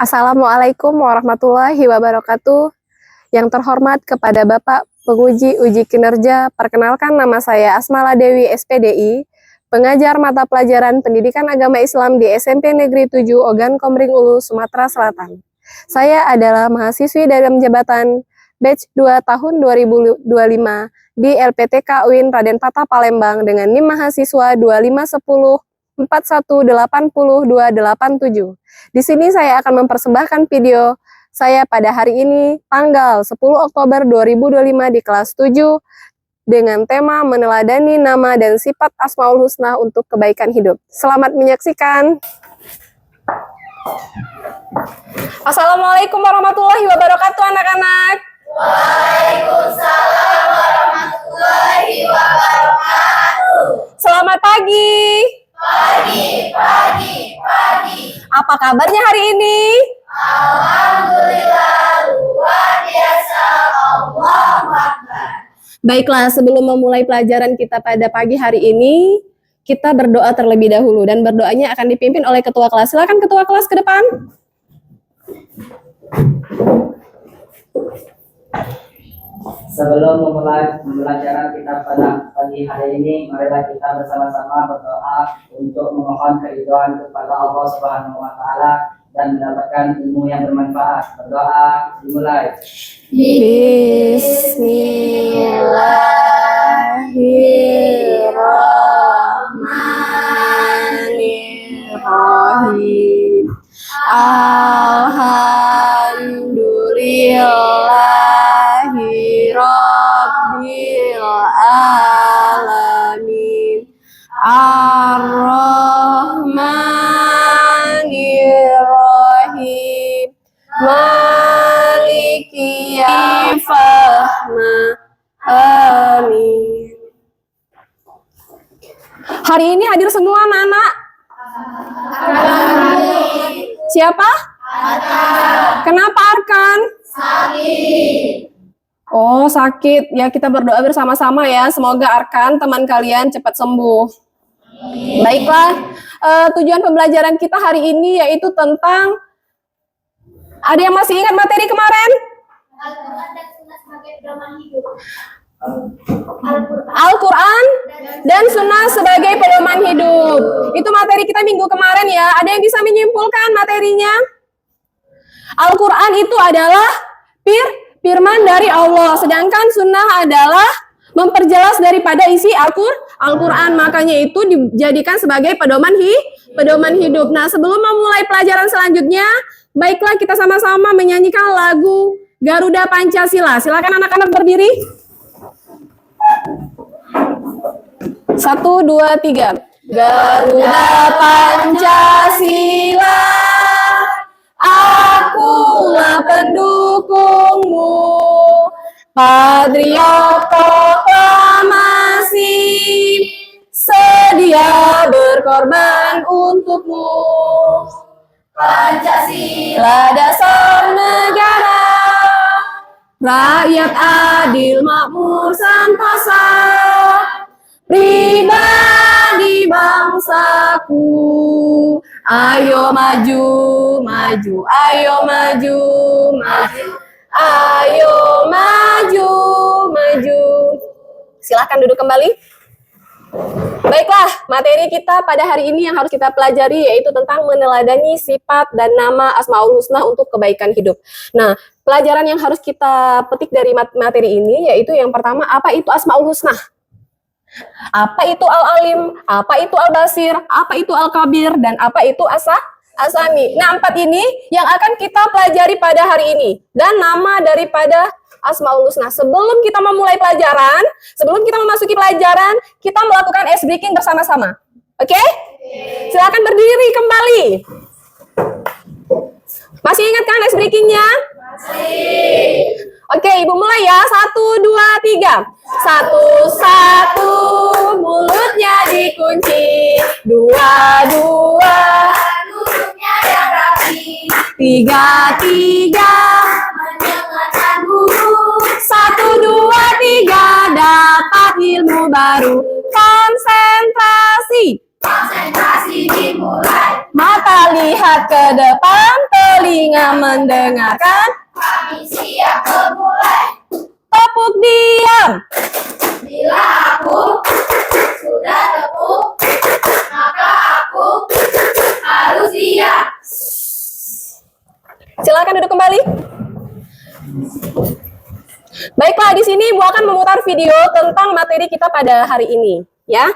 Assalamualaikum warahmatullahi wabarakatuh. Yang terhormat kepada Bapak Penguji Uji Kinerja, perkenalkan nama saya Asmala Dewi SPDI, pengajar mata pelajaran Pendidikan Agama Islam di SMP Negeri 7 Ogan Komering Ulu, Sumatera Selatan. Saya adalah mahasiswi dalam jabatan batch 2 tahun 2025 di LPTK UIN Raden Patah Palembang dengan NIM mahasiswa 2510 4180287. Di sini saya akan mempersembahkan video saya pada hari ini tanggal 10 Oktober 2025 di kelas 7 dengan tema meneladani nama dan sifat Asmaul Husna untuk kebaikan hidup. Selamat menyaksikan. Assalamualaikum warahmatullahi wabarakatuh anak-anak. Waalaikumsalam warahmatullahi wabarakatuh. Selamat pagi. Pagi. Apa kabarnya hari ini? Alhamdulillah, luar biasa. Allahu Akbar. Baiklah, sebelum memulai pelajaran kita pada pagi hari ini, kita berdoa terlebih dahulu dan berdoanya akan dipimpin oleh ketua kelas. Silakan ketua kelas ke depan. Sebelum memulai pembelajaran kita pada pagi hari ini, marilah kita bersama-sama berdoa untuk memohon keridhaan kepada Allah Subhanahu wa taala dan mendapatkan ilmu yang bermanfaat. Berdoa dimulai. Bismillahirrahmanirrahim. Alhamdulillahi Rabbil alamin. Ar-Rahmanir-Rahim. Maliki yaumiddin. Amin. Hari ini hadir semua anak-anak? Siapa? Kenapa Arkan? Sakit. Oh, sakit. Ya, kita berdoa bersama-sama ya. Semoga Arkan, teman kalian cepat sembuh. Baiklah, tujuan pembelajaran kita hari ini yaitu tentang, ada yang masih ingat materi kemarin? Al-Quran dan Sunnah sebagai pedoman hidup. Al-Quran dan Sunnah sebagai pedoman hidup. Itu materi kita minggu kemarin ya. Ada yang bisa menyimpulkan materinya? Al-Quran itu adalah firman dari Allah. Sedangkan Sunnah adalah memperjelas daripada isi Al-Quran. Makanya itu dijadikan sebagai pedoman hidup. Nah, sebelum memulai pelajaran selanjutnya, baiklah kita sama-sama menyanyikan lagu Garuda Pancasila. Silakan anak-anak berdiri. 1, 2, 3. Garuda Pancasila, akulah pendukungmu. Patriot proklamasi, sedia berkorban untukmu. Pancasila dasar negara, rakyat adil makmur sentosa, pribadi bangsaku. Ayo maju, maju, ayo maju, maju, ayo maju, maju. Silakan duduk kembali. Baiklah, materi kita pada hari ini yang harus kita pelajari yaitu tentang meneladani sifat dan nama Asmaul Husna untuk kebaikan hidup. Nah, pelajaran yang harus kita petik dari materi ini yaitu yang pertama, apa itu Asmaul Husna? Apa itu Al-Alim? Apa itu Al-Basir? Apa itu Al-Kabir? Dan apa itu Asami? Nah, 4 ini yang akan kita pelajari pada hari ini. Dan nama daripada Asmaul Husna. Sebelum kita memulai pelajaran, sebelum kita memasuki pelajaran, kita melakukan ice breaking bersama-sama. Oke? Silakan berdiri kembali. Masih ingat kan ice breakingnya? Masih. Oke, Ibu mulai ya. 1, 2, 3. 1, mulutnya dikunci. 2, Duduknya yang rapi. 3, Mendengarkan guru. 1, 2, 3, dapat ilmu baru. Konsentrasi. Konsentrasi dimulai. Mata lihat ke depan, telinga mendengarkan, Kami siap memulai. tepuk diam. Bila aku sudah tepuk, maka aku harus siap. Silakan duduk kembali. Baiklah, di sini Bu akan memutar video tentang materi kita pada hari ini, ya.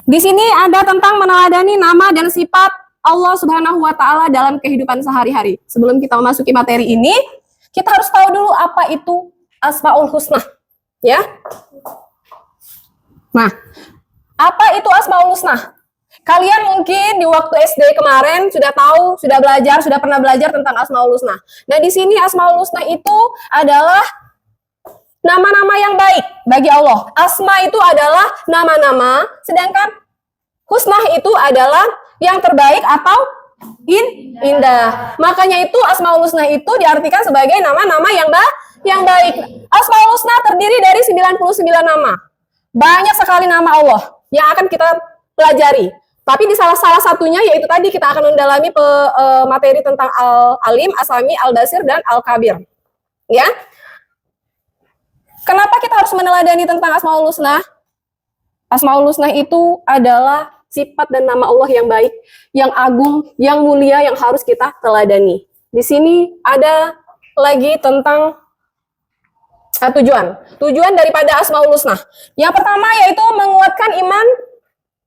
Di sini ada tentang meneladani nama dan sifat Allah Subhanahu wa taala dalam kehidupan sehari-hari. Sebelum kita memasuki materi ini, kita harus tahu dulu apa itu Asmaul Husna, ya. Nah, apa itu Asmaul Husna? Kalian mungkin di waktu SD kemarin sudah tahu, sudah belajar, sudah pernah belajar tentang Asmaul Husna. Nah, di sini Asmaul Husna itu adalah nama-nama yang baik bagi Allah. Asma itu adalah nama-nama, sedangkan husna itu adalah yang terbaik atau indah. Makanya itu Asmaul Husna itu diartikan sebagai nama-nama yang baik. Asmaul Husna terdiri dari 99 nama. Banyak sekali nama Allah yang akan kita pelajari. Tapi di salah satunya yaitu tadi kita akan mendalami materi tentang Al-Alim, As-Sami, Al-Basir, dan Al-Kabir. Ya. Kenapa kita harus meneladani tentang Asmaul Husna? Asmaul Husna itu adalah sifat dan nama Allah yang baik, yang agung, yang mulia, yang harus kita teladani. Di sini ada lagi tentang tujuan daripada Asmaul Husna. Yang pertama yaitu menguatkan iman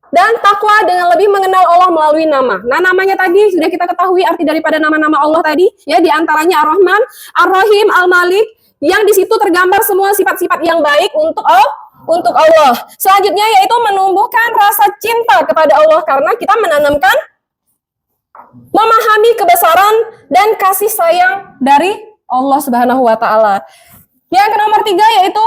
dan takwa dengan lebih mengenal Allah melalui nama. Nah, namanya tadi sudah kita ketahui arti daripada nama-nama Allah tadi, ya, di antaranya Ar-Rahman, Ar-Rahim, Al-Malik, yang di situ tergambar semua sifat-sifat yang baik untuk Allah. Selanjutnya yaitu menumbuhkan rasa cinta kepada Allah karena kita menanamkan memahami kebesaran dan kasih sayang dari Allah Subhanahu wa taala. Yang nomor 3 yaitu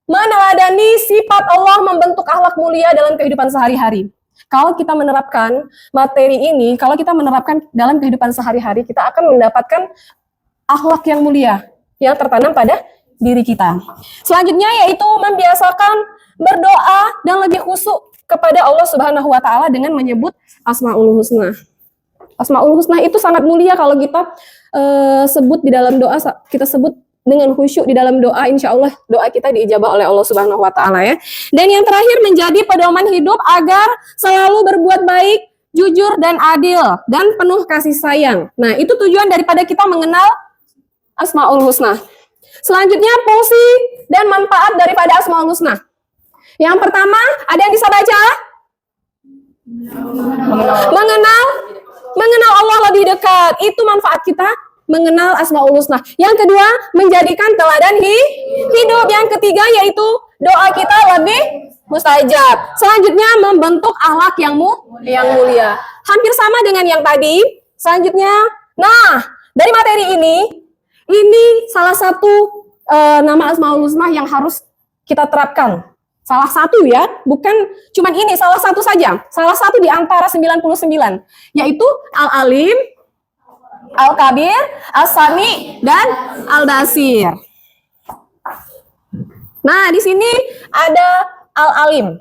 meneladani sifat Allah membentuk akhlak mulia dalam kehidupan sehari-hari. Kalau kita menerapkan materi ini, kalau kita menerapkan dalam kehidupan sehari-hari, kita akan mendapatkan akhlak yang mulia yang tertanam pada diri kita. Selanjutnya yaitu membiasakan berdoa dan lebih khusyuk kepada Allah Subhanahu wa taala dengan menyebut Asmaul Husna. Asmaul Husna itu sangat mulia kalau kita sebut di dalam doa, kita sebut dengan khusyuk di dalam doa, insya Allah doa kita diijabah oleh Allah Subhanahu wa taala, ya. Dan yang terakhir menjadi pedoman hidup agar selalu berbuat baik, jujur dan adil dan penuh kasih sayang. Nah, itu tujuan daripada kita mengenal Asmaul Husna. Selanjutnya fungsi dan manfaat daripada Asmaul Husna. Yang pertama, ada yang bisa baca? Mengenal Allah lebih dekat. Itu manfaat kita mengenal Asmaul Husna. Yang kedua, menjadikan teladan hidup. Yang ketiga yaitu doa kita lebih mustajab. Selanjutnya membentuk akhlak yang mulia. Hampir sama dengan yang tadi. Selanjutnya, nah, dari materi ini salah satu nama Asmaul Husna yang harus kita terapkan. Salah satu, ya, bukan cuman ini, salah satu saja. Salah satu di antara 99, yaitu Al-Alim, Al-Kabir, As-Sami, dan Al-Basir. Nah, di sini ada Al-Alim.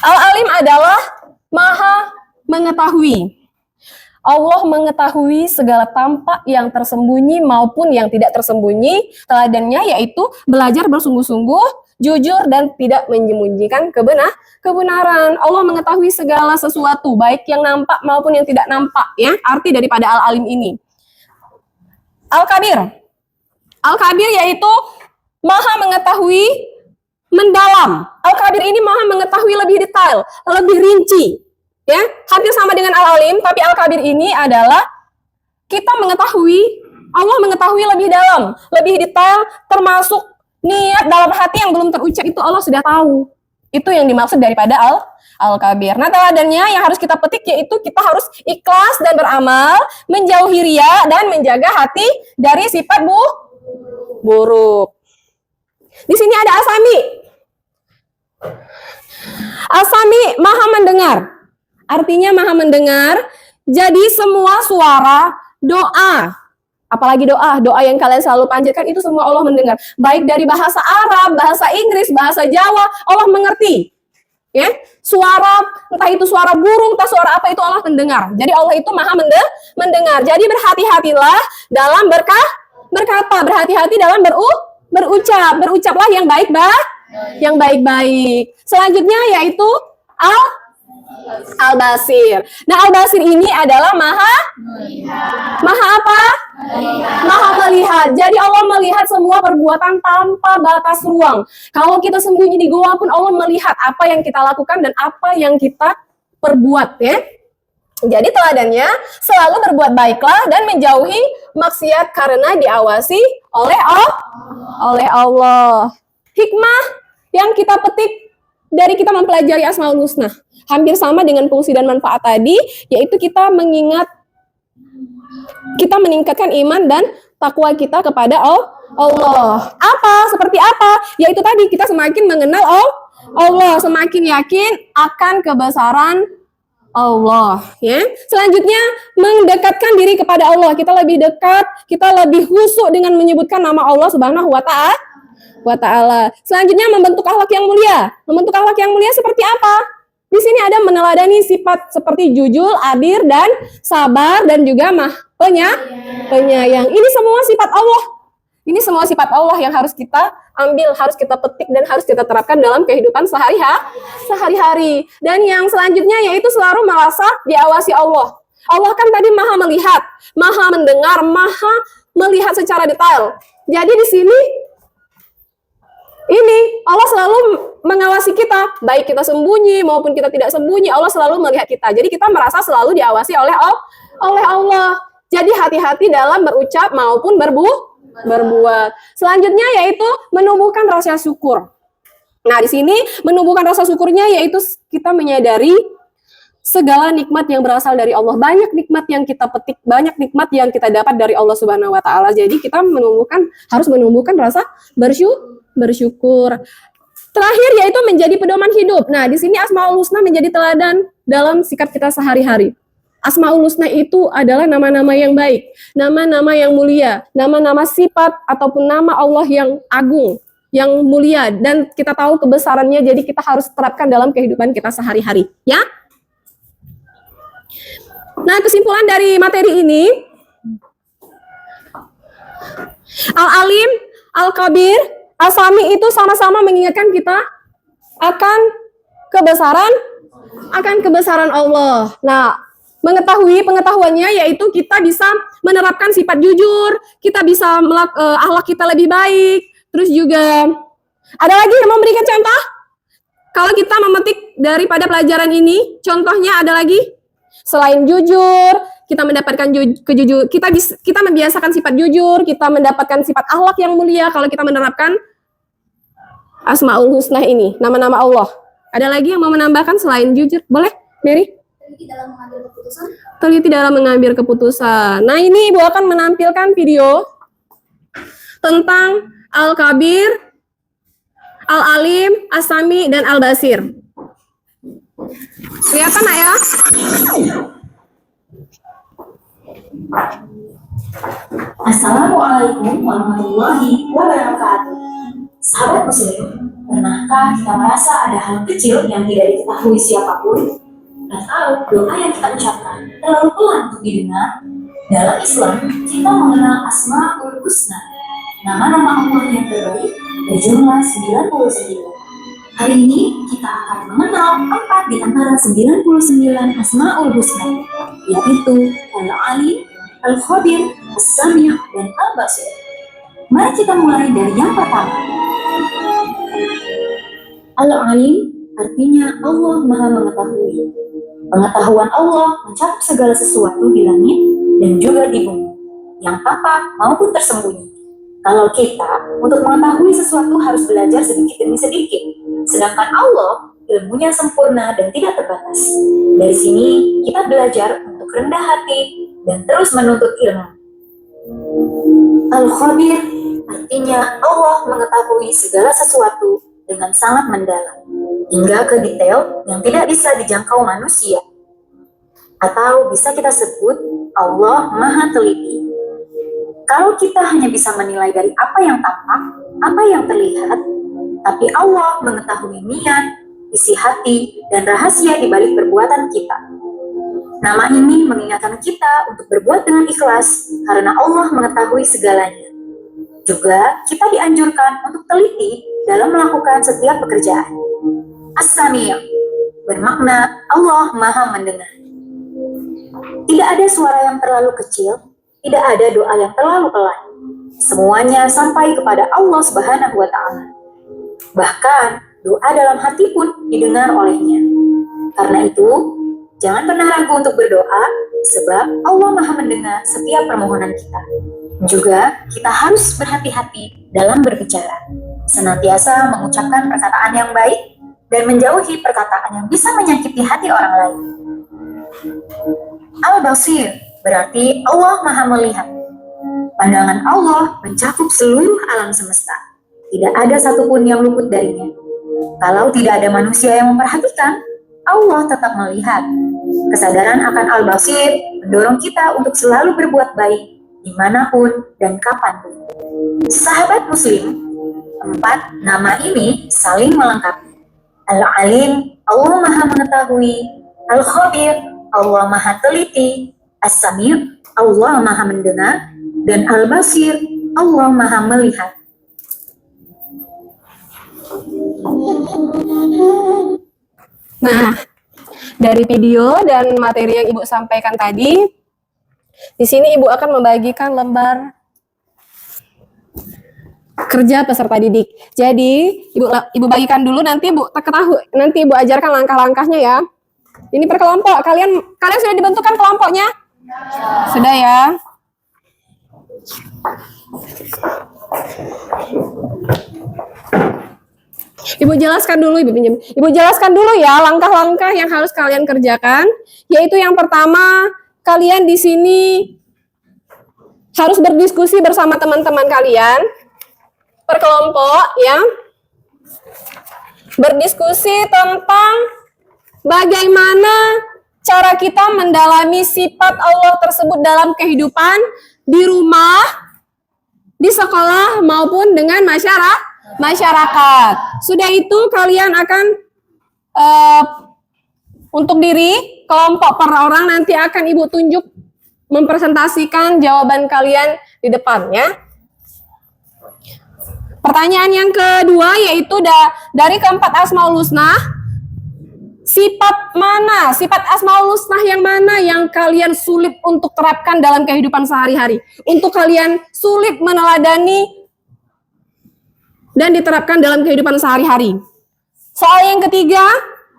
Al-Alim adalah Maha Mengetahui. Allah mengetahui segala tampak yang tersembunyi maupun yang tidak tersembunyi. Teladannya yaitu belajar bersungguh-sungguh, jujur dan tidak menyembunyikan kebenaran. Allah mengetahui segala sesuatu, baik yang nampak maupun yang tidak nampak, ya. Arti daripada Al-Alim ini. Al-Kabir. Al-Kabir yaitu Maha Mengetahui mendalam. Al-Kabir ini Maha mengetahui lebih detail, lebih rinci. Ya, hampir sama dengan Al-Alim, tapi Al-Kabir ini adalah kita mengetahui, Allah mengetahui lebih dalam, lebih detail, termasuk niat dalam hati yang belum terucap itu Allah sudah tahu. Itu yang dimaksud daripada Al-Kabir. Nah, teladannya yang harus kita petik yaitu kita harus ikhlas dan beramal, menjauhi riya dan menjaga hati dari sifat buruk. Di sini ada As-Sami. As-Sami Maha mendengar. Artinya Maha mendengar. Jadi semua suara, doa, apalagi doa yang kalian selalu panjatkan itu semua Allah mendengar. Baik dari bahasa Arab, bahasa Inggris, bahasa Jawa, Allah mengerti. Ya, suara, entah itu suara burung, entah suara apa, itu Allah mendengar. Jadi Allah itu maha mendengar. Jadi berhati-hatilah dalam berkata, berhati-hati dalam berucap. Berucaplah yang baik-baik. Selanjutnya yaitu Al-Basir. Nah, Al-Basir ini adalah maha apa? Maha melihat. Jadi Allah melihat semua perbuatan tanpa batas ruang. Kalau kita sembunyi di goa pun Allah melihat apa yang kita lakukan dan apa yang kita perbuat, ya. Jadi teladannya selalu berbuat baiklah dan menjauhi maksiat karena diawasi oleh Allah. Hikmah yang kita petik dari kita mempelajari Asmaul Husna hampir sama dengan fungsi dan manfaat tadi, yaitu kita meningkatkan iman dan takwa kita kepada Allah. Seperti apa? Yaitu tadi kita semakin mengenal Allah, semakin yakin akan kebesaran Allah, ya. Selanjutnya mendekatkan diri kepada Allah. Kita lebih dekat, kita lebih khusyuk dengan menyebutkan nama Allah Subhanahu wa Ta'ala. Selanjutnya membentuk akhlak yang mulia. Membentuk akhlak yang mulia seperti apa? Di sini ada meneladani sifat seperti jujur, adil, dan sabar, dan juga penyayang. Ini semua sifat Allah. Ini semua sifat Allah yang harus kita ambil, harus kita petik, dan harus kita terapkan dalam kehidupan sehari-hari. Dan yang selanjutnya yaitu selalu merasa diawasi Allah. Allah kan tadi maha melihat, maha mendengar, maha melihat secara detail. Jadi di sini Allah selalu mengawasi kita, baik kita sembunyi maupun kita tidak sembunyi, Allah selalu melihat kita. Jadi kita merasa selalu diawasi oleh Allah. Jadi hati-hati dalam berucap maupun berbuat. Selanjutnya yaitu menumbuhkan rasa syukur. Nah, di sini menumbuhkan rasa syukurnya yaitu kita menyadari segala nikmat yang berasal dari Allah. Banyak nikmat yang kita petik, banyak nikmat yang kita dapat dari Allah Subhanahu wa Ta'ala. Jadi kita harus menumbuhkan rasa bersyukur. Terakhir yaitu menjadi pedoman hidup. Nah, di sini Asmaul Husna menjadi teladan dalam sikap kita sehari-hari. Asmaul Husna itu adalah nama-nama yang baik, nama-nama yang mulia, nama-nama sifat ataupun nama Allah yang agung, yang mulia, dan kita tahu kebesarannya, jadi kita harus terapkan dalam kehidupan kita sehari-hari, ya. Nah, kesimpulan dari materi ini, Al-Alim, Al-Kabir, Al-Sami itu sama-sama mengingatkan kita akan kebesaran Allah. Nah, pengetahuannya yaitu kita bisa menerapkan sifat jujur, kita bisa akhlak kita lebih baik. Terus juga ada lagi yang memberikan contoh. Kalau kita memetik daripada pelajaran ini, contohnya ada lagi selain jujur, kita mendapatkan kejujuran, kita membiasakan sifat jujur, kita mendapatkan sifat akhlak yang mulia kalau kita menerapkan Asmaul Husna ini, nama-nama Allah. Ada lagi yang mau menambahkan selain jujur? Boleh, Mary? Teliti dalam mengambil keputusan. Nah, ini Ibu akan menampilkan video tentang Al-Kabir, Al-Alim, As-Sami, dan Al-Basir. Kelihatan nggak ya? Assalamualaikum warahmatullahi wabarakatuh. Sahabat muslim, pernahkah kita merasa ada hal kecil yang tidak diketahui siapapun? Atau doa yang kita ucapkan terlalu pelan untuk didengar? Dalam Islam, kita mengenal Asmaul Husna, nama-nama Allah yang terbaik berjumlah 99. Hari ini kita akan mengenal 4 di antara 99 Asmaul Husna, yaitu Al-Alim, Al-Khabir, As-Sami', dan Al-Basir. Mari kita mulai dari yang pertama. Al-Alim artinya Allah Maha Mengetahui. Pengetahuan Allah mencakup segala sesuatu di langit dan juga di bumi, yang tampak maupun tersembunyi. Kalau kita untuk mengetahui sesuatu harus belajar sedikit demi sedikit, sedangkan Allah ilmunya sempurna dan tidak terbatas. Dari sini kita belajar untuk rendah hati dan terus menuntut ilmu. Al-Khabir artinya Allah mengetahui segala sesuatu dengan sangat mendalam, hingga ke detail yang tidak bisa dijangkau manusia. Atau bisa kita sebut Allah Maha Teliti. Kalau kita hanya bisa menilai dari apa yang tampak, apa yang terlihat, tapi Allah mengetahui niat, isi hati, dan rahasia di balik perbuatan kita. Nama ini mengingatkan kita untuk berbuat dengan ikhlas karena Allah mengetahui segalanya. Juga kita dianjurkan untuk teliti dalam melakukan setiap pekerjaan. As-Sami' bermakna Allah Maha mendengar. Tidak ada suara yang terlalu kecil, tidak ada doa yang terlalu pelan. Semuanya sampai kepada Allah Subhanahu wa Ta'ala. Bahkan doa dalam hati pun didengar olehnya. Karena itu, jangan pernah ragu untuk berdoa, sebab Allah Maha mendengar setiap permohonan kita. Juga kita harus berhati-hati dalam berbicara, senantiasa mengucapkan perkataan yang baik dan menjauhi perkataan yang bisa menyakiti hati orang lain. Al-Basir berarti Allah Maha melihat. Pandangan Allah mencakup seluruh alam semesta. Tidak ada satupun yang luput darinya. Kalau tidak ada manusia yang memperhatikan, Allah tetap melihat. Kesadaran akan Al-Basir mendorong kita untuk selalu berbuat baik, dimanapun dan kapanpun. Sahabat Muslim, 4 nama ini saling melengkapi. Al-Alim, Allah Maha mengetahui. Al-Khabir, Allah Maha teliti. As-Sami', Allah Maha mendengar. Dan Al-Basir, Allah Maha melihat. Nah, dari video dan materi yang Ibu sampaikan tadi, di sini Ibu akan membagikan lembar kerja peserta didik. Jadi, Ibu bagikan dulu, nanti Ibu ajarkan langkah-langkahnya ya. Ini per kelompok. Kalian sudah dibentukkan kelompoknya? Sudah ya. Ibu jelaskan dulu, Ibu jelaskan dulu ya langkah-langkah yang harus kalian kerjakan, yaitu yang pertama, kalian di sini harus berdiskusi bersama teman-teman kalian per kelompok ya. Berdiskusi tentang bagaimana cara kita mendalami sifat Allah tersebut dalam kehidupan di rumah, di sekolah maupun dengan masyarakat. Sudah itu kalian akan untuk diri kelompok per orang nanti akan Ibu tunjuk mempresentasikan jawaban kalian di depan ya. Pertanyaan yang kedua yaitu dari keempat Asmaul Husna, sifat Asmaul Husna yang mana yang kalian sulit untuk terapkan dalam kehidupan sehari-hari, untuk kalian sulit meneladani dan diterapkan dalam kehidupan sehari-hari. Soal yang ketiga,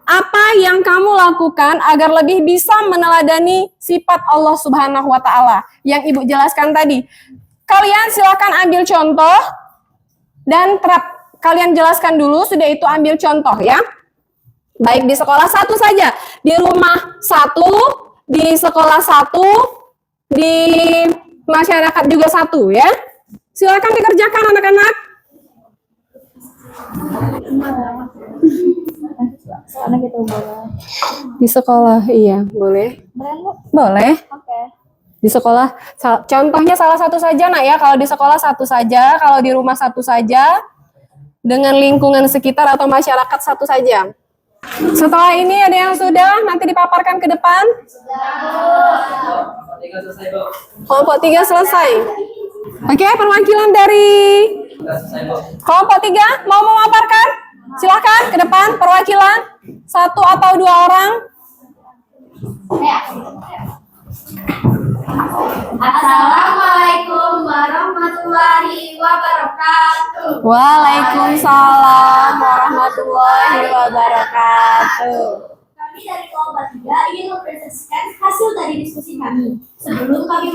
apa yang kamu lakukan agar lebih bisa meneladani sifat Allah Subhanahu wa Ta'ala yang Ibu jelaskan tadi. Kalian silakan ambil contoh dan kalian jelaskan dulu, sudah itu ambil contoh ya. Baik di sekolah satu saja, di rumah satu, di sekolah satu, di masyarakat juga satu ya. Silakan dikerjakan anak-anak. Di sekolah, iya boleh. Boleh. Di sekolah, contohnya salah satu saja nak ya. Kalau di sekolah satu saja, kalau di rumah satu saja, dengan lingkungan sekitar atau masyarakat satu saja. Setelah ini ada yang sudah nanti dipaparkan ke depan. Kelompok 3 selesai. Oke, perwakilan dari kelompok 3 mau memaparkan? Silakan ke depan perwakilan 1 atau 2 orang. Assalamualaikum warahmatullahi wabarakatuh. Waalaikumsalam warahmatullahi wabarakatuh. Kami dari kelompok 3 ingin mempresentasikan hasil dari diskusi kami. Sebelum kami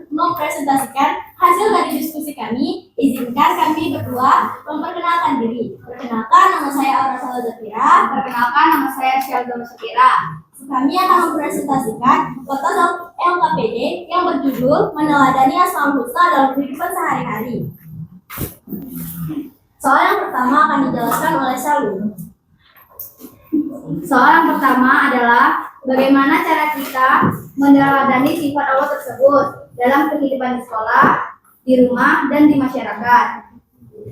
mempresentasikan hasil dari diskusi kami, izinkan kami berdua memperkenalkan diri. Perkenalkan, nama saya Aura Salwa Zafira. Perkenalkan, nama saya Syalga Musafira. Kami akan mempresentasikan foto LKPD yang berjudul Meneladani Asmaul Husna dalam Kehidupan Sehari-hari. Soal yang pertama akan dijelaskan oleh Salun. Soal yang pertama adalah bagaimana cara kita meneladani sifat Allah tersebut dalam kehidupan di sekolah, di rumah, dan di masyarakat.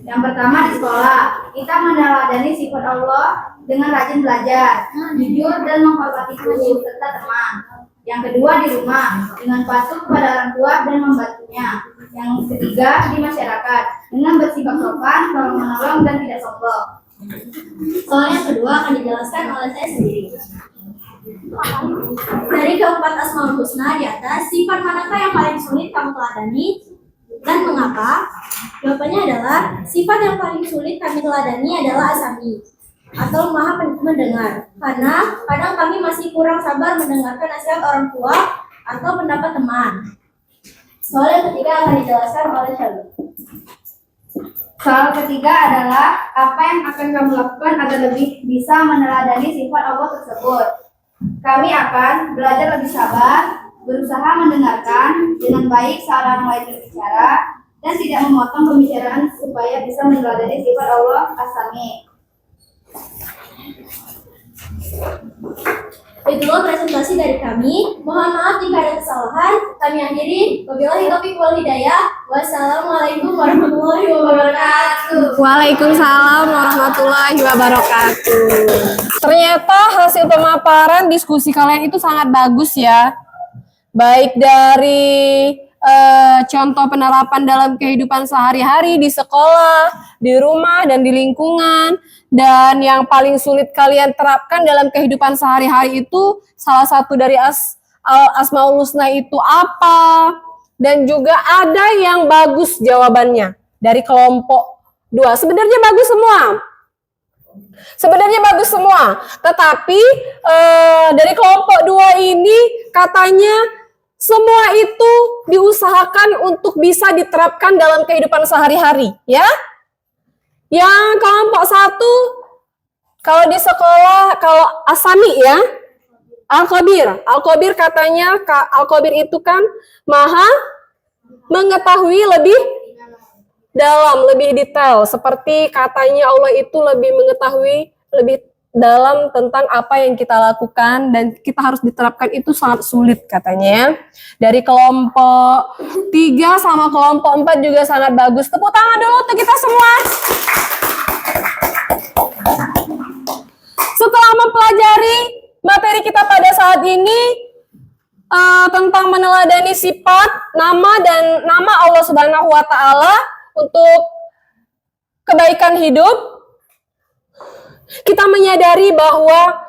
Yang pertama di sekolah, kita meneladani sifat Allah dengan rajin belajar, jujur dan menghormati guru serta teman. Yang kedua di rumah, dengan patuh kepada orang tua dan membantunya. Yang ketiga di masyarakat, dengan bersikap sopan, tolong menolong dan tidak sombong. Soal yang kedua akan dijelaskan oleh saya sendiri. Dari keempat Asmaul Husna di atas, sifat manakah yang paling sulit kamu teladani dan mengapa? Jawabannya adalah sifat yang paling sulit kami teladani adalah asami atau maha mendengar. Karena kadang kami masih kurang sabar mendengarkan nasihat orang tua atau pendapat teman. Soal yang ketiga akan dijelaskan oleh Shalom. Soal ketiga adalah apa yang akan kamu lakukan agar lebih bisa meneladani sifat Allah tersebut. Kami akan belajar lebih sabar, berusaha mendengarkan dengan baik saat orang lain berbicara, dan tidak memotong pembicaraan supaya bisa meneladani sifat Allah As-Sami. Itulah presentasi dari kami. Mohon maaf jika ada kesalahan. Kami akhiri. Wabillahi taufiq wal hidayah. Wassalamualaikum warahmatullahi wabarakatuh. Waalaikumsalam warahmatullahi wabarakatuh. Ternyata hasil pemaparan diskusi kalian itu sangat bagus ya. Baik dari contoh penerapan dalam kehidupan sehari-hari di sekolah, di rumah, dan di lingkungan. Dan yang paling sulit kalian terapkan dalam kehidupan sehari-hari itu salah satu dari Asmaul Husna itu apa? Dan juga ada yang bagus jawabannya dari kelompok 2. Sebenarnya bagus semua. Sebenarnya bagus semua. Tetapi dari kelompok 2 ini katanya semua itu diusahakan untuk bisa diterapkan dalam kehidupan sehari-hari, ya. Yang kelompok 1, kalau di sekolah, kalau Asami ya, Al-Khabir katanya, Al-Khabir itu kan maha mengetahui lebih dalam, lebih detail. Seperti katanya Allah itu lebih mengetahui lebih dalam tentang apa yang kita lakukan dan kita harus diterapkan itu sangat sulit katanya. Dari kelompok 3 sama kelompok 4 juga sangat bagus. Tepuk tangan dulu untuk kita semua. Setelah mempelajari materi kita pada saat ini tentang meneladani sifat, nama dan nama Allah Subhanahu wa taala untuk kebaikan hidup, kita menyadari bahwa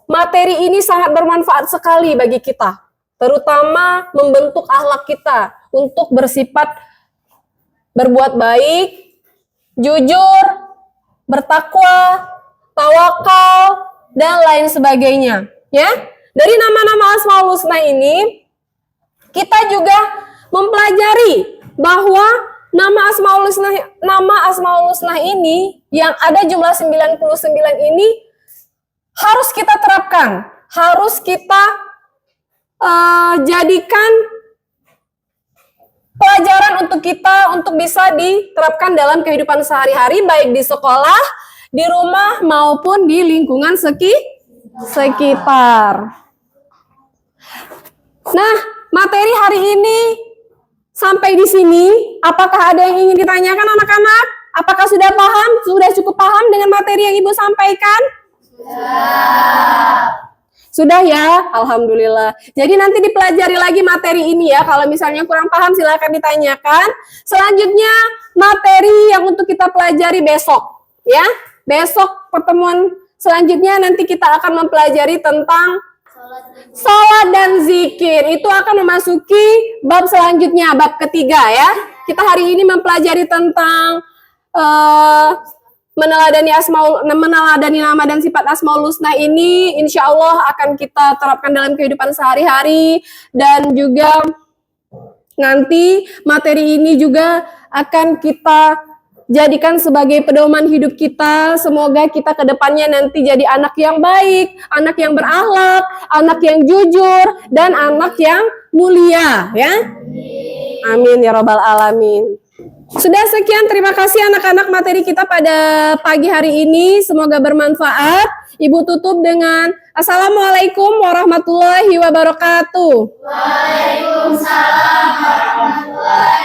materi ini sangat bermanfaat sekali bagi kita, terutama membentuk akhlak kita untuk bersifat berbuat baik, jujur, bertakwa, tawakal, dan lain sebagainya. Ya, dari nama-nama Asmaul Husna ini, kita juga mempelajari bahwa nama Asmaul Husna ini yang ada jumlah 99 ini harus kita terapkan, harus kita jadikan pelajaran untuk kita untuk bisa diterapkan dalam kehidupan sehari-hari, baik di sekolah, di rumah, maupun di lingkungan sekitar. Nah, materi hari ini sampai di sini. Apakah ada yang ingin ditanyakan anak-anak? Apakah sudah paham? Sudah cukup paham dengan materi yang Ibu sampaikan? Sudah ya? Alhamdulillah. Jadi nanti dipelajari lagi materi ini ya. Kalau misalnya kurang paham silakan ditanyakan. Selanjutnya materi yang untuk kita pelajari besok. Ya, besok pertemuan selanjutnya nanti kita akan mempelajari tentang salat dan zikir. Itu akan memasuki bab selanjutnya, bab ketiga ya. Kita hari ini mempelajari tentang meneladani nama dan sifat Asmaul Husna ini. Insya Allah akan kita terapkan dalam kehidupan sehari-hari. Dan juga nanti materi ini juga akan kita jadikan sebagai pedoman hidup kita. Semoga kita ke depannya nanti jadi anak yang baik, anak yang berakhlak, anak yang jujur, dan anak yang mulia ya. Amin ya rabbal alamin. Sudah sekian, terima kasih anak-anak materi kita pada pagi hari ini. Semoga bermanfaat. Ibu tutup dengan Assalamualaikum warahmatullahi wabarakatuh. Waalaikumsalam warahmatullahi